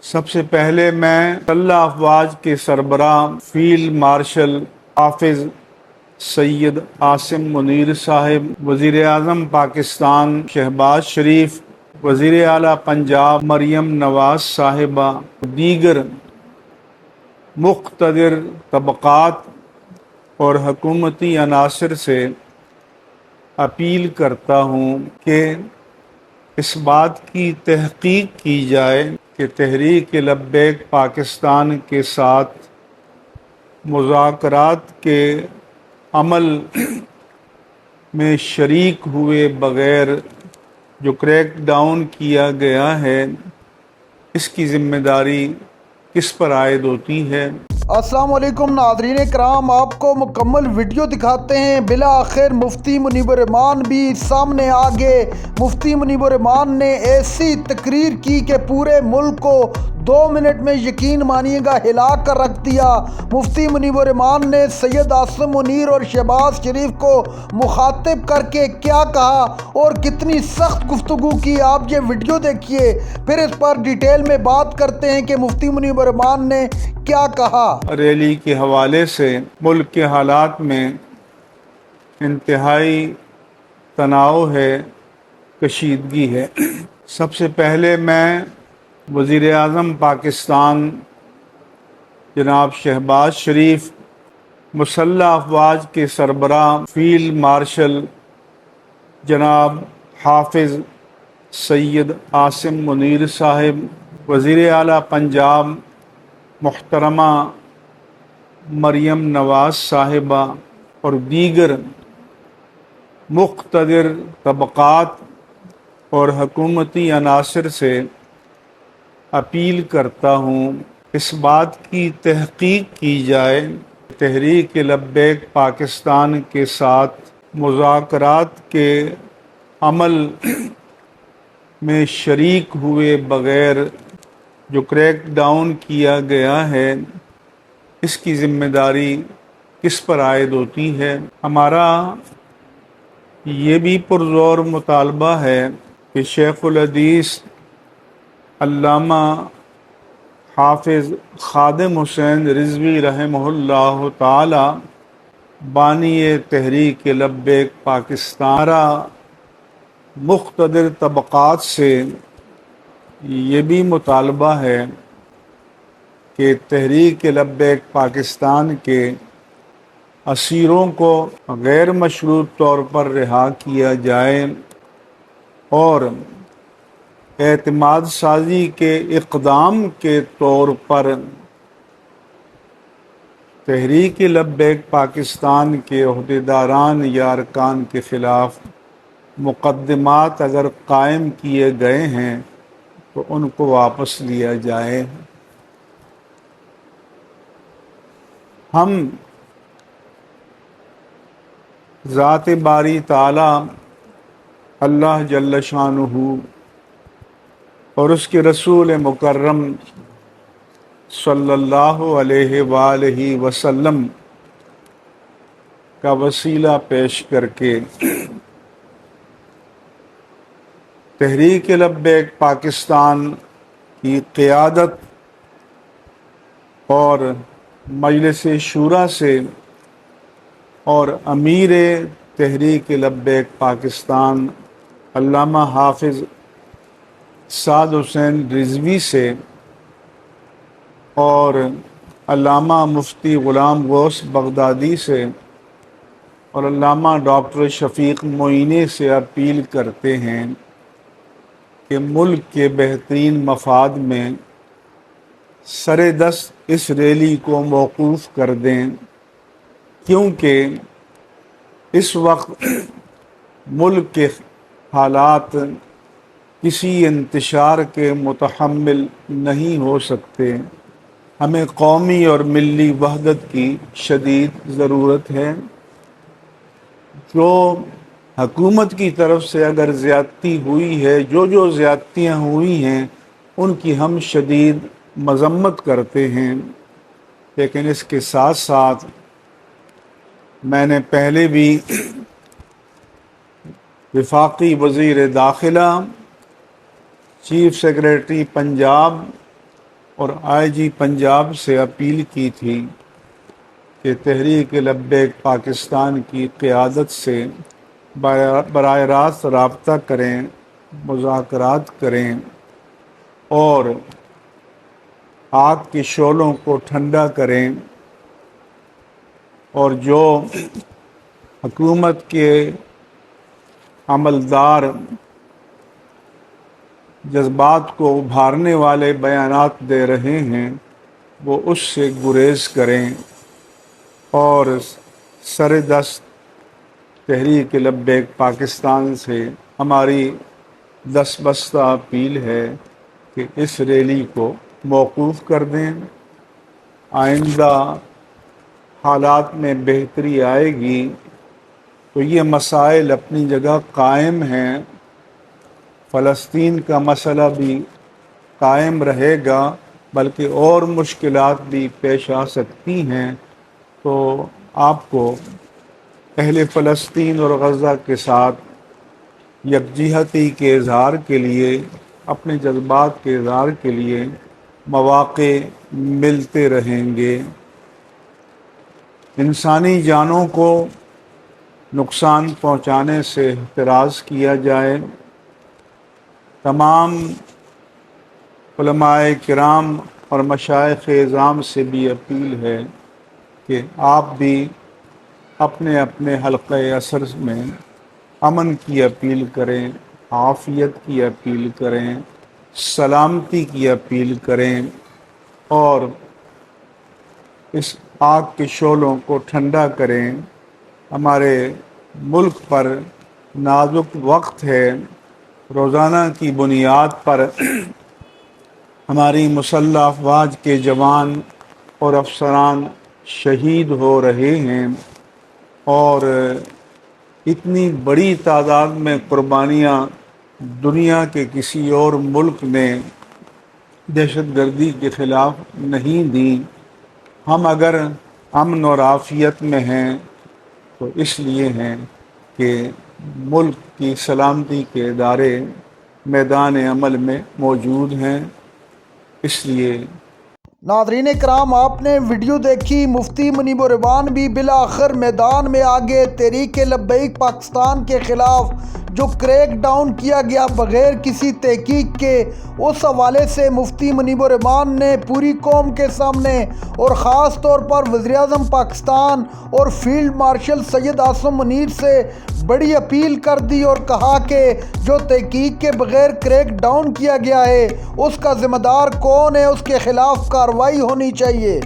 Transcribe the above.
سب سے پہلے میں مسلح افواج کے سربراہ فیلڈ مارشل حافظ سید عاصم منیر صاحب، وزیر اعظم پاکستان شہباز شریف، وزیر اعلیٰ پنجاب مریم نواز صاحبہ، دیگر مقتدر طبقات اور حکومتی عناصر سے اپیل کرتا ہوں کہ اس بات کی تحقیق کی جائے کہ تحریک لبیک پاکستان کے ساتھ مذاکرات کے عمل میں شریک ہوئے بغیر جو کریک ڈاؤن کیا گیا ہے، اس کی ذمہ داری کس پر عائد ہوتی ہے۔ السلام علیکم ناظرین کرام، آپ کو مکمل ویڈیو دکھاتے ہیں۔ بالآخر مفتی منیب الرحمان بھی سامنے آ گئے۔ مفتی منیب الرحمان نے ایسی تقریر کی کہ پورے ملک کو 2 منٹ میں یقین مانیے گا ہلا کر رکھ دیا۔ مفتی منیب الرحمان نے سید عاصم منیر اور شہباز شریف کو مخاطب کر کے کیا کہا اور کتنی سخت گفتگو کی، آپ یہ ویڈیو دیکھیے، پھر اس پر ڈیٹیل میں بات کرتے ہیں کہ مفتی منیب الرحمان نے کیا کہا۔ ریلی کے حوالے سے ملک کے حالات میں انتہائی تناؤ ہے، کشیدگی ہے۔ سب سے پہلے میں وزیر اعظم پاکستان جناب شہباز شریف، مسلح افواج کے سربراہ فیلڈ مارشل جناب حافظ سید عاصم منیر صاحب، وزیر اعلیٰ پنجاب محترمہ مریم نواز صاحبہ اور دیگر مقتدر طبقات اور حکومتی عناصر سے اپیل کرتا ہوں اس بات کی تحقیق کی جائے تحریک لبیک پاکستان کے ساتھ مذاکرات کے عمل میں شریک ہوئے بغیر جو کریک ڈاؤن کیا گیا ہے، اس کی ذمہ داری کس پر عائد ہوتی ہے۔ ہمارا یہ بھی پرزور مطالبہ ہے کہ شیخ الحدیث علامہ حافظ خادم حسین رضوی رحمہ اللہ تعالی بانی تحریک لبیک پاکستان مقتدر طبقات سے یہ بھی مطالبہ ہے کہ تحریک لبیک پاکستان کے اسیروں کو غیر مشروط طور پر رہا کیا جائے اور اعتماد سازی کے اقدام کے طور پر تحریک لبیک پاکستان کے عہدیداران یا ارکان کے خلاف مقدمات اگر قائم کیے گئے ہیں تو ان کو واپس لیا جائے۔ ہم ذات باری تعالی اللہ جل شانہ اور اس کے رسول مکرم صلی اللہ علیہ وآلہ وسلم کا وسیلہ پیش کر کے تحریک لبیک پاکستان کی قیادت اور مجلس شورا سے اور امیر تحریک لبیک پاکستان علامہ حافظ سعد حسین رضوی سے اور علامہ مفتی غلام غوث بغدادی سے اور علامہ ڈاکٹر شفیق معینی سے اپیل کرتے ہیں کہ ملک کے بہترین مفاد میں سر دست اس ریلی کو موقوف کر دیں، کیونکہ اس وقت ملک کے حالات کسی انتشار کے متحمل نہیں ہو سکتے۔ ہمیں قومی اور ملی وحدت کی شدید ضرورت ہے۔ جو حکومت کی طرف سے اگر زیادتی ہوئی ہے، جو زیادتیاں ہوئی ہیں، ان کی ہم شدید مذمت کرتے ہیں، لیکن اس کے ساتھ ساتھ میں نے پہلے بھی وفاقی وزیر داخلہ، چیف سیکریٹری پنجاب اور IG پنجاب سے اپیل کی تھی کہ تحریک لبیک پاکستان کی قیادت سے براہ راست رابطہ کریں، مذاکرات کریں اور آگ کے شعلوں کو ٹھنڈا کریں، اور جو حکومت کے عملدار جذبات کو ابھارنے والے بیانات دے رہے ہیں وہ اس سے گریز کریں اور سر دست تحریک لبیک پاکستان سے ہماری دست بستہ اپیل ہے کہ اس ریلی کو موقوف کر دیں۔ آئندہ حالات میں بہتری آئے گی تو یہ مسائل اپنی جگہ قائم ہیں، فلسطین کا مسئلہ بھی قائم رہے گا، بلکہ اور مشکلات بھی پیش آ سکتی ہیں۔ تو آپ کو اہل فلسطین اور غزہ کے ساتھ یکجہتی کے اظہار کے لیے، اپنے جذبات کے اظہار کے لیے مواقع ملتے رہیں گے۔ انسانی جانوں کو نقصان پہنچانے سے احتراز کیا جائے۔ تمام علماء کرام اور مشائخ اعظام سے بھی اپیل ہے کہ آپ بھی اپنے اپنے حلقہ اثر میں امن کی اپیل کریں، عافیت کی اپیل کریں، سلامتی کی اپیل کریں اور اس آگ کے شعلوں کو ٹھنڈا کریں۔ ہمارے ملک پر نازک وقت ہے، روزانہ کی بنیاد پر ہماری مسلح افواج کے جوان اور افسران شہید ہو رہے ہیں، اور اتنی بڑی تعداد میں قربانیاں دنیا کے کسی اور ملک نے دہشت گردی کے خلاف نہیں دیں۔ ہم اگر امن اور عافیت میں ہیں تو اس لیے ہیں کہ ملک کی سلامتی کے ادارے میدان عمل میں موجود ہیں۔ اس لیے ناظرین کرام، آپ نے ویڈیو دیکھی، مفتی منیب الرحمان بھی بالآخر میدان میں آگے تحریک لبیک پاکستان کے خلاف جو کریک ڈاؤن کیا گیا بغیر کسی تحقیق کے، اس حوالے سے مفتی منیب الرحمان نے پوری قوم کے سامنے اور خاص طور پر وزیراعظم پاکستان اور فیلڈ مارشل سید عاصم منیر سے بڑی اپیل کر دی اور کہا کہ جو تحقیق کے بغیر کریک ڈاؤن کیا گیا ہے اس کا ذمہ دار کون ہے، اس کے خلاف کارروائی ہونی چاہیے۔